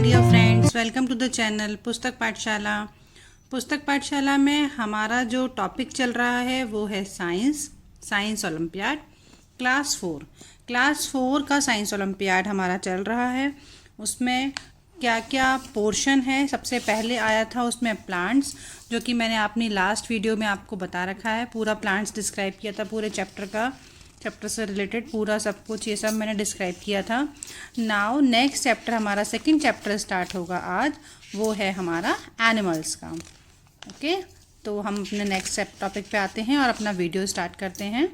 Dear friends, welcome to the channel Pustak Pathshala. पुस्तक पाठशाला में हमारा जो टॉपिक चल रहा है वो है साइंस ओलंपियाड क्लास फोर का साइंस ओलंपियाड हमारा चल रहा है। उसमें क्या क्या पोर्शन है, सबसे पहले आया था उसमें प्लांट्स, जो कि मैंने अपनी लास्ट वीडियो में आपको बता रखा है। पूरा प्लांट्स डिस्क्राइब किया था, पूरे चैप्टर से रिलेटेड पूरा सब कुछ ये सब मैंने डिस्क्राइब किया था। नाउ नेक्स्ट चैप्टर, हमारा सेकंड चैप्टर स्टार्ट होगा आज, वो है हमारा एनिमल्स का। ओके, तो हम अपने नेक्स्ट टॉपिक पे आते हैं और अपना वीडियो स्टार्ट करते हैं।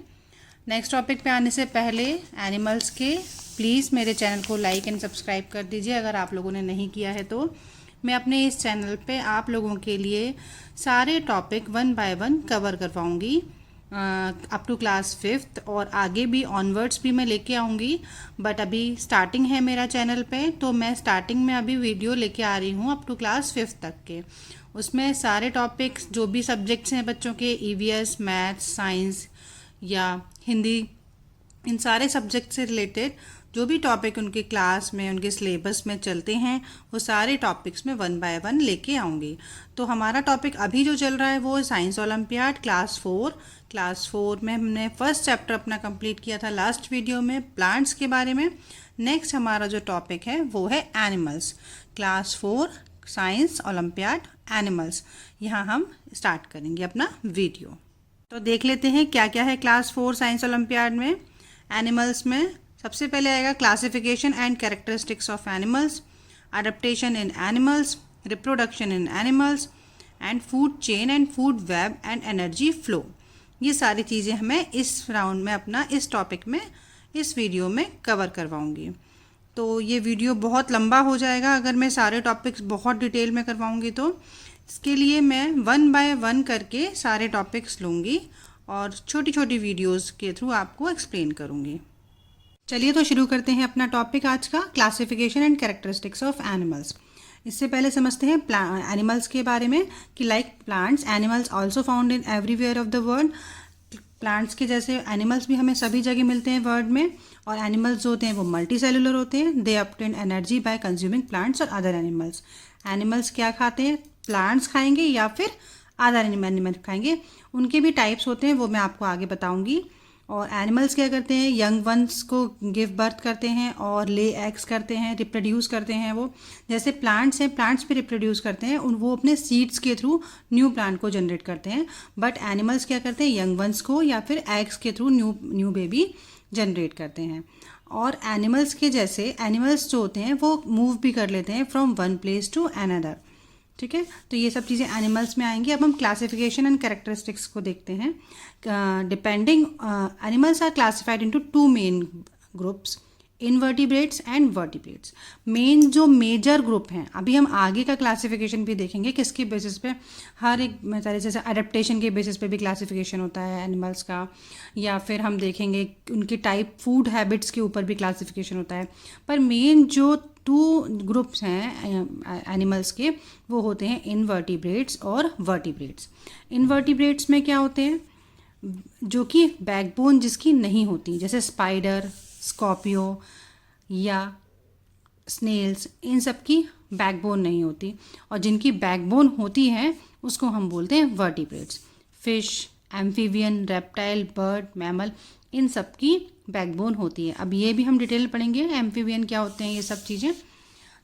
नेक्स्ट टॉपिक पे आने से पहले एनिमल्स के प्लीज़ मेरे चैनल को लाइक एंड सब्सक्राइब कर दीजिए अगर आप लोगों ने नहीं किया है तो। मैं अपने इस चैनल पे आप लोगों के लिए सारे टॉपिक 1 बाय 1 कवर करवाऊँगी अप टू क्लास 5th, और आगे भी ऑनवर्ड्स भी मैं लेके आऊँगी। बट अभी स्टार्टिंग है मेरा चैनल पे, तो मैं स्टार्टिंग में अभी वीडियो लेके आ रही हूँ अप टू क्लास 5th तक के। उसमें सारे टॉपिक्स जो भी सब्जेक्ट्स हैं बच्चों के, ईवीएस, मैथ्स, साइंस या हिंदी, इन सारे सब्जेक्ट से रिलेटेड जो भी टॉपिक उनके क्लास में, उनके सिलेबस में चलते हैं, वो सारे टॉपिक्स में 1 बाय 1 लेके आऊँगी। तो हमारा टॉपिक अभी जो चल रहा है वो साइंस ओलंपियाड क्लास 4 में हमने फर्स्ट चैप्टर अपना कंप्लीट किया था लास्ट वीडियो में, प्लांट्स के बारे में। नेक्स्ट हमारा जो टॉपिक है वो है animals, class 4 science olympiad animals. यहाँ हम स्टार्ट करेंगे अपना वीडियो। तो देख लेते हैं क्या क्या है क्लास 4 साइंस ओलंपियाड में। एनिमल्स में सबसे पहले आएगा classification and characteristics of animals, adaptation in animals, reproduction in animals, and food chain and food web and energy flow. ये सारी चीज़ें हमें इस राउंड में, अपना इस टॉपिक में, इस वीडियो में कवर करवाऊंगी। तो ये वीडियो बहुत लंबा हो जाएगा अगर मैं सारे टॉपिक्स बहुत डिटेल में करवाऊंगी तो। इसके लिए मैं 1 बाय 1 करके सारे टॉपिक्स लूँगी और छोटी छोटी वीडियोस के थ्रू आपको एक्सप्लेन करूँगी। चलिए तो शुरू करते हैं अपना टॉपिक आज का, classification and characteristics of animals. इससे पहले समझते हैं एनिमल्स के बारे में कि like plants, animals also found in everywhere of the world. Plants के जैसे एनिमल्स भी हमें सभी जगह मिलते हैं वर्ल्ड में, और एनिमल्स जो होते हैं वो मल्टी सेलुलर होते हैं। They obtain energy by consuming plants और अदर एनिमल्स। एनिमल्स क्या खाते हैं? प्लांट्स खाएंगे या फिर अदर एनिमल खाएंगे। उनके भी टाइप्स होते हैं, वो मैं आपको आगे बताऊंगी। और एनिमल्स क्या करते हैं? यंग वंस को गिव बर्थ करते हैं और ले एग्स करते हैं, रिप्रोड्यूस करते हैं। वो जैसे प्लांट्स हैं, प्लांट्स भी रिप्रोड्यूस करते हैं, वो अपने सीड्स के थ्रू न्यू प्लांट को जनरेट करते हैं। बट एनिमल्स क्या करते हैं? यंग वंस को या फिर एग्स के थ्रू न्यू बेबी जनरेट करते हैं। और एनिमल्स के जैसे एनिमल्स जो होते हैं वो मूव भी कर लेते हैं from one place to another. ठीक है, तो ये सब चीज़ें एनिमल्स में आएंगी। अब हम क्लासिफिकेशन एंड कैरेक्टरिस्टिक्स को देखते हैं। Depending animals are classified into 2 main groups, invertebrates and vertebrates. Main जो मेजर ग्रुप हैं, अभी हम आगे का क्लासिफिकेशन भी देखेंगे किसके बेसिस पे, हर एक तरह से अडेप्टेशन के बेसिस पे भी क्लासिफिकेशन होता है एनिमल्स का, या फिर हम देखेंगे उनके टाइप, फूड हैबिट्स के ऊपर भी क्लासिफिकेशन होता है। पर मेन जो 2 ग्रुप्स हैं एनिमल्स के, वो होते हैं इनवर्टिब्रेट्स और वर्टिब्रेट्स। इनवर्टिब्रेट्स में क्या होते हैं? जो कि बैकबोन जिसकी नहीं होती, जैसे स्पाइडर, स्कॉर्पियो या स्नेल्स, इन सब की बैकबोन नहीं होती। और जिनकी बैकबोन होती है उसको हम बोलते हैं vertebrates. Fish, amphibian, reptile, bird, mammal, इन सब की बैकबोन होती है। अब ये भी हम डिटेल पढ़ेंगे, एम्फीबियन क्या होते हैं, ये सब चीज़ें।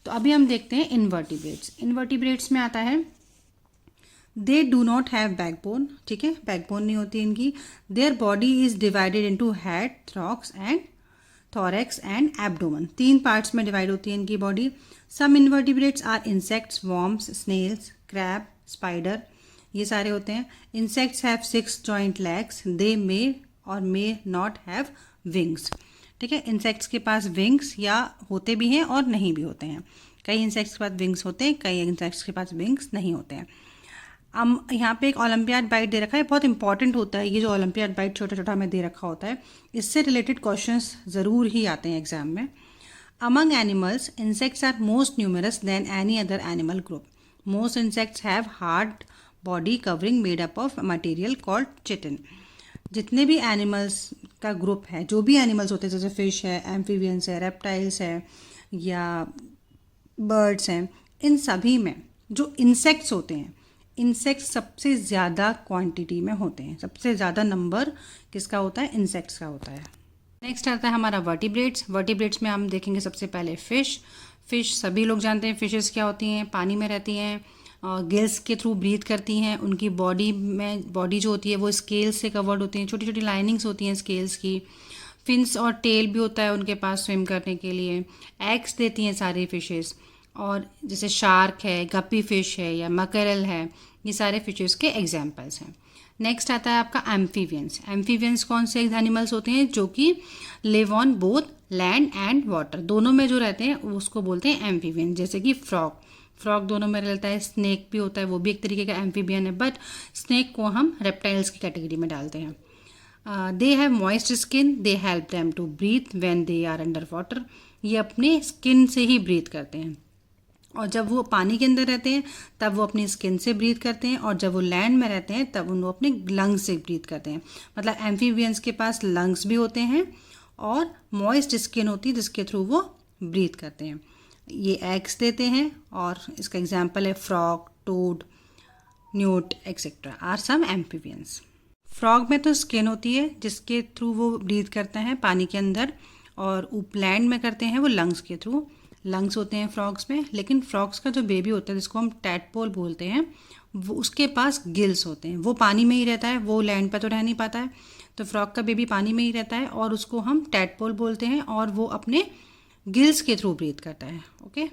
तो अभी हम देखते हैं इनवर्टिब्रेट्स। इनवर्टिब्रेट्स में आता है they do not have backbone. ठीक है, बैकबोन नहीं होती इनकी। Their body is divided into head, thorax and abdomen. 3 parts में डिवाइड होती है इनकी body. Some invertebrates are insects, worms, snails, crab, spider, ये सारे होते हैं। Insects have 6 joint legs, they may or may not have wings. ठीक है, इंसेक्ट्स के पास विंग्स या होते भी हैं और नहीं भी होते हैं। कई इंसेक्ट्स के पास विंग्स होते हैं, कई इंसेक्ट्स के पास विंग्स नहीं होते हैं। अब यहाँ पे एक ओलंपियाड बाइट दे रखा है, बहुत इंपॉर्टेंट होता है ये जो ओलंपियाड बाइट छोटा छोटा हमें दे रखा होता है। इससे रिलेटेड क्वेश्चंस ज़रूर ही आते हैं एग्जाम में। Among animals, insects are most numerous than any other animal group. Most insects have hard body covering made up of material called chitin. जितने भी एनिमल्स का ग्रुप है, जो भी एनिमल्स होते हैं, जैसे फिश है, एम्फीबियंस है, रेप्टाइल्स है, या बर्ड्स हैं, इन सभी में जो इंसेक्ट्स होते हैं, इंसेक्ट्स सबसे ज़्यादा क्वांटिटी में होते हैं। सबसे ज़्यादा नंबर किसका होता है? इंसेक्ट्स का होता है। नेक्स्ट आता है हमारा वर्टिब्रेट्स। वर्टिब्रेट्स में हम देखेंगे सबसे पहले फिश सभी लोग जानते हैं फिशेस क्या होती हैं, पानी में रहती हैं, गिल्स के थ्रू ब्रीथ करती हैं। उनकी बॉडी जो होती है वो स्केल्स से कवर्ड होती हैं, छोटी छोटी लाइनिंग्स होती हैं स्केल्स की। फिन्स और टेल भी होता है उनके पास स्विम करने के लिए। एग्स देती हैं सारी फिशेस, और जैसे शार्क है, गप्पी फिश है या मकरल है, ये सारे फिशेस के एग्जाम्पल्स हैं। नेक्स्ट आता है आपका एम्फीबियंस। एम्फीबियंस कौन से एनिमल्स होते हैं? जो कि live on both land and water, दोनों में जो रहते हैं उसको बोलते हैं एम्फीबियन। जैसे कि फ्रॉग दोनों में रहता है। स्नेक भी होता है, वो भी एक तरीके का एम्फीबियन है, बट स्नेक को हम रेप्टाइल्स की कैटेगरी में डालते हैं। They have moist skin, they help them to breathe when they are under water. ये अपने स्किन से ही ब्रीथ करते हैं, और जब वो पानी के अंदर रहते हैं तब वो अपनी स्किन से ब्रीथ करते हैं, और जब वो लैंड में रहते हैं तब वो अपने लंग्स से ब्रीथ करते हैं। मतलब एम्फीबियंस के पास लंग्स भी होते हैं और मॉइस्ट स्किन होती है जिसके थ्रू वो ब्रीथ करते हैं। ये एग्स देते हैं, और इसका एग्जाम्पल है frog, toad, newt etcetera are some amphibians. Frog में तो स्किन होती है जिसके थ्रू वो ब्रीथ करते हैं पानी के अंदर, और लैंड में करते हैं वो लंग्स के थ्रू। लंग्स होते हैं फ्रॉग्स में, लेकिन फ्रॉग्स का जो बेबी होता है जिसको हम टैडपोल बोलते हैं, वो उसके पास गिल्स होते हैं। वो पानी में ही रहता है, वो लैंड पर तो रह नहीं पाता है, तो फ्रॉग का बेबी पानी में ही रहता है और उसको हम टैडपोल बोलते हैं, और वो अपने गिल्स के थ्रू ब्रीथ करता है। ओके,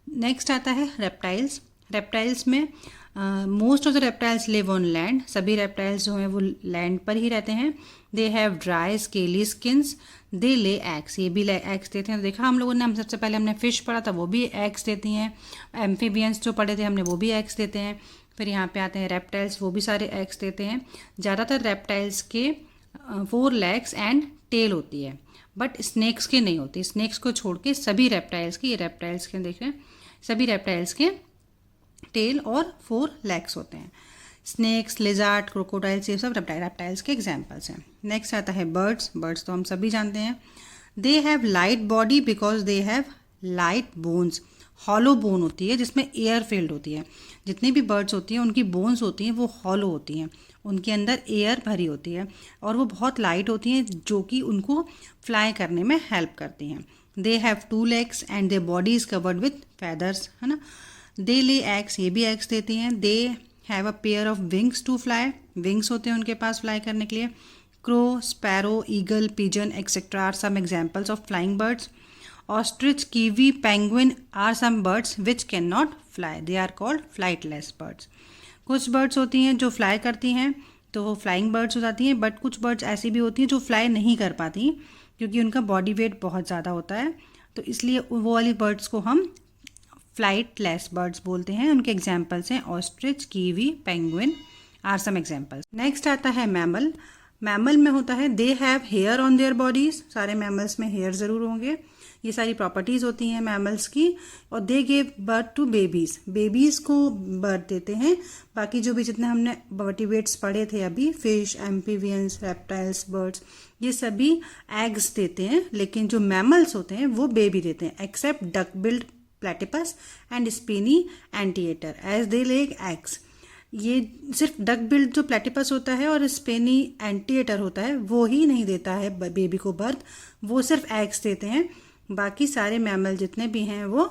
नेक्स्ट आता है रेप्टाइल्स। रेप्टाइल्स में most of the reptiles live on land. सभी रेप्टाइल्स जो हैं वो लैंड पर ही रहते हैं। They have dry scaly skins, they lay eggs. ये भी एग्स देते हैं। देखा हम लोगों ने, हम सबसे पहले हमने फिश पढ़ा था, वो भी एग्स देती हैं। एम्फीबियंस जो पढ़े थे हमने, वो भी एग्स देते हैं। फिर यहाँ पे आते हैं रेप्टाइल्स, वो भी सारे एग्स देते हैं। ज़्यादातर रेप्टाइल्स के 4 legs एंड टेल होती है, बट स्नेक्स के नहीं होती। स्नेक्स को छोड़ के सभी रेप्टाइल्स के, ये रेप्टाइल्स के देख रहे हैं, सभी रेप्टाइल्स के टेल और 4 legs होते हैं। स्नेक्स, लिजार्ड, क्रोकोडाइल्स, ये सब रेप्टाइल्स के एग्जाम्पल्स हैं। नेक्स्ट आता है बर्ड्स तो हम सभी जानते हैं। They have light body because they have light bones. Hollow bone होती है जिसमें एयर फिल्ड होती है। जितनी भी बर्ड्स होती हैं उनकी बोन्स होती हैं वो हॉलो होती हैं, उनके अंदर एयर भरी होती है, और वो बहुत लाइट होती हैं जो कि उनको फ्लाई करने में हेल्प करती हैं। They have 2 legs and their body is covered with feathers, है ना। दे ले एग्स, ये भी एग्स देती हैं। They have a pair of wings to fly, wings होते हैं उनके पास फ्लाई करने के लिए। Crow, sparrow, eagle, pigeon etcetera are some examples of flying birds. Ostrich, kiwi, penguin are some birds which can not fly, they are called flightless birds. कुछ birds होती हैं जो फ्लाई करती हैं तो वो फ्लाइंग बर्ड्स हो जाती हैं, बट कुछ बर्ड्स ऐसी भी होती हैं जो फ्लाई नहीं कर पाती क्योंकि उनका बॉडी वेट बहुत ज़्यादा होता है, तो इसलिए वो वाली बर्ड्स को हम फ्लाइटलेस बर्ड्स बोलते हैं। उनके एग्जाम्पल्स हैं ostrich, kiwi, penguin are some examples. Next आता है मैमल। मैमल में होता है they have hair on their bodies. सारे मैमल्स में हेयर ज़रूर होंगे, ये सारी प्रॉपर्टीज़ होती हैं मैमल्स की। और they gave birth to babies, babies को बर्थ देते हैं। बाकी जो भी जितने हमने वर्टिब्रेट्स पढ़े थे अभी, फिश, एम्फीबियंस, रेप्टाइल्स, बर्ड्स, ये सभी एग्स देते हैं, लेकिन जो मैमल्स होते हैं वो बेबी देते हैं, except duck billed platypus and spiny anteater as they lay eggs. ये सिर्फ डक बिल्ड जो प्लेटिपस होता है और स्पेनी एंटीएटर होता है वो ही नहीं देता है बेबी को बर्थ, वो सिर्फ एग्स देते हैं। बाकी सारे मैमल जितने भी हैं वो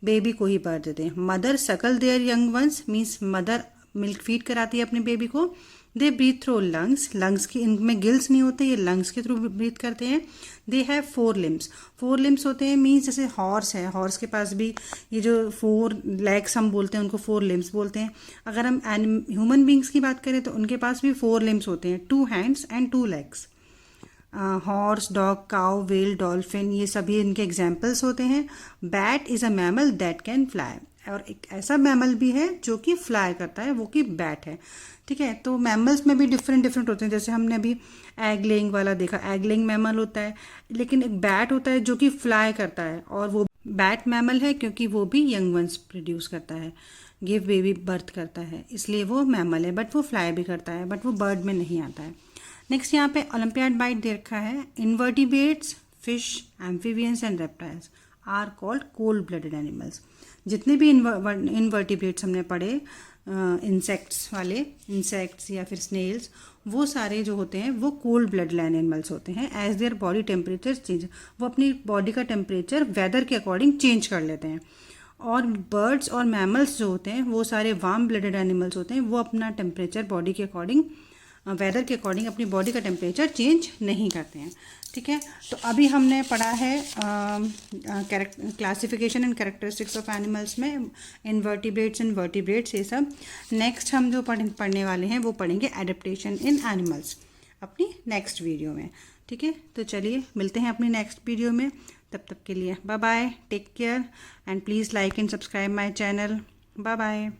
बेबी को ही बर्थ देते हैं। Mother suckle their young ones, means mother milk feed कराती है अपने बेबी को। They breathe through lungs, lungs की इनमें गिल्स नहीं होते, ये लंग्स के थ्रू ब्रीथ करते हैं। दे हैव 4 limbs, 4 limbs होते हैं, मीन्स जैसे हॉर्स है, हॉर्स के पास भी ये जो 4 legs हम बोलते हैं उनको 4 limbs बोलते हैं। अगर हम ह्यूमन बींग्स की बात करें तो उनके पास भी 4 limbs होते हैं, 2 hands and 2 legs। Horse, dog, cow, whale, dolphin, ये सभी इनके एग्जाम्पल्स होते हैं। Bat is a mammal that can fly, और एक ऐसा मैमल भी है जो कि फ्लाई करता है, वो कि बैट है। ठीक है, तो मैमल्स में भी डिफरेंट होते हैं। जैसे हमने अभी एग लेइंग वाला देखा, एग लेइंग मैमल होता है, लेकिन एक बैट होता है जो कि फ्लाई करता है, और वो बैट मैमल है क्योंकि वो भी यंग वंस प्रोड्यूस करता है, गिव बेबी बर्थ करता है, इसलिए वो मैमल है, बट वो फ्लाई भी करता है, बट वो बर्ड में नहीं आता है। नेक्स्ट यहाँ पे ओलंपियाड बाइट दे रखा है। Invertebrates, fish, amphibians and reptiles are called cold blooded animals. जितने भी इनवर्टिब्रेट्स हमने पढ़े, इंसेक्ट्स वाले, इंसेक्ट्स या फिर स्नेल्स, वो सारे जो होते हैं वो कोल्ड ब्लडेड एनिमल्स होते हैं। As their body temperature change, वो अपनी बॉडी का टेम्परेचर वेदर के अकॉर्डिंग चेंज कर लेते हैं। और बर्ड्स और मैमल्स जो होते हैं वो सारे वार्म ब्लडेड एनिमल्स होते हैं, वो अपना टेम्परेचर बॉडी के अकॉर्डिंग, वेदर के अकॉर्डिंग अपनी बॉडी का टेम्परेचर चेंज नहीं करते हैं। ठीक है, तो अभी हमने पढ़ा है classification and characteristics of animals में इनवर्टिब्रेट्स एंड वर्टिब्रेट्स, ये सब। नेक्स्ट हम जो पढ़ने वाले हैं वो पढ़ेंगे एडेप्टेशन इन एनिमल्स अपनी नेक्स्ट वीडियो में। ठीक है, तो चलिए मिलते हैं अपनी नेक्स्ट वीडियो में। तब तक के लिए bye bye, take care and please like and subscribe my channel. Bye bye.